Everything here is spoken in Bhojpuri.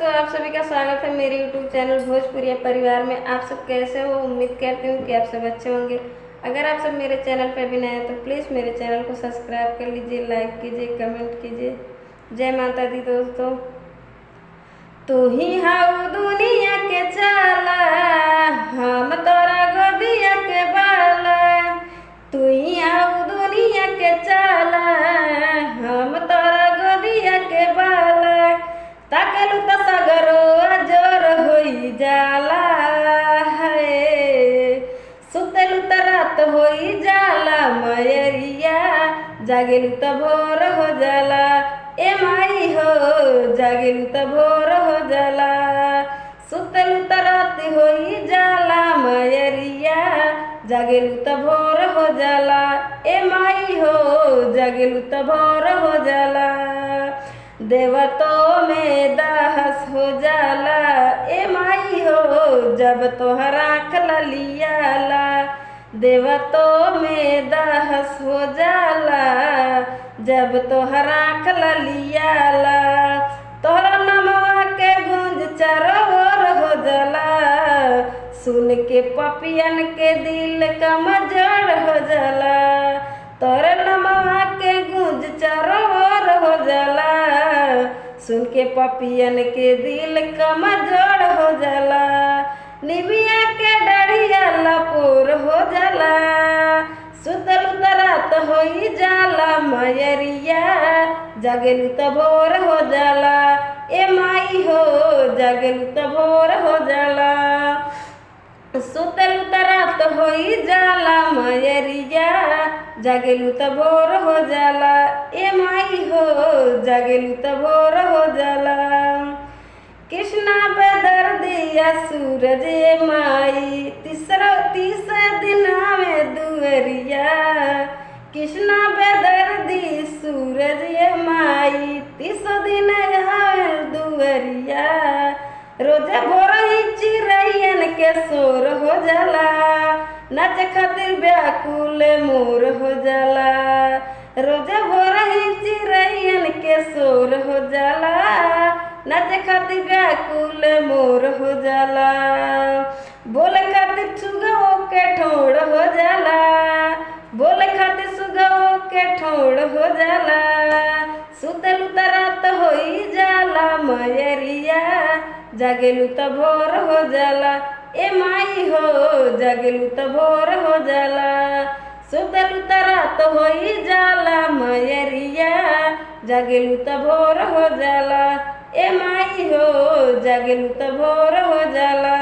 दोस्तों, आप सभी का स्वागत है मेरे YouTube चैनल भोजपुरिया परिवार में। आप सब कैसे हो? उम्मीद करती हूँ कि आप सब अच्छे होंगे। अगर आप सब मेरे चैनल पर भी नए हैं तो प्लीज़ मेरे चैनल को सब्सक्राइब कर लीजिए, लाइक कीजिए, कमेंट कीजिए। जय माता दी दोस्तों। तू ही हाउ दुनिया के चाला, हम तोरा गोदिया के बाला। तू ही हाउ दुनिया के चाला, हम तोरा गोदिया के बाला। ताकेलू त सगरो अजोर होई जाला है, सुतेलू त रात होई जाला मयरिया, जागेलू त भोर हो जाला। ए माई हो, जागेलू त भोर हो जाला। सुतेलू त रात होई जाला मयरिया, जागेलू त भोर हो जाला। ए माई हो, जागेलू त भोर हो जाला। देवतों में दाहस हो जाला, ए माई हो, जब तोहर आँख ललियाला। देवतों में दाहस हो जाला, जब तोहर आँख ललियाला। तोहरा नमवा के गूंज चारों ओर हो जाला, सुन के पपियन के दिल कमजोर हो जाला। तोहरे नमवा के गूंज चारों ओर हो जाला, सुन के पपियन के दिल कमजोर हो जाला। निबिया के डरिया लपोर हो जाला, सुतल उतरात होई जाला मयरिया, जागेलू त भोर हो जाला। ए माई हो, जागेलू त भोर हो जाला। सुतल उतरात होई जाला मयरिया, जागेलू त भोर हो जाला। ए माई हो, जागेलू त भोर हो जाला। कृष्णा बेदर्दिया सूरज माई, तीसरा दिन आवे दुअरिया। कृष्णा बेदर्दी सूरज माई, तीसरा दिन आवे दुअरिया। रोजा भोरही चिरैयन के शोर हो जाला, नाच खातिर व्याकुल मोर हो जाला। रोजा भोरही चिरैयन के शोर हो जाला, नाच खातिर व्याकुल मोर हो जाला। बोले खातिर सुगवो के ठोड़ हो जाला, बोले खातिर सुगवो के ठोड़ हो जाला। सुतल उतरात होई जाला मयरिया, जागेलू त भोर हो जाला। ए माई हो, जागेलू त भोर हो जाला। सुतल उतरात होई जाला मयरिया, जागेलू त भोर हो जाला। ए माई हो, जागेलू त भोर हो जाला।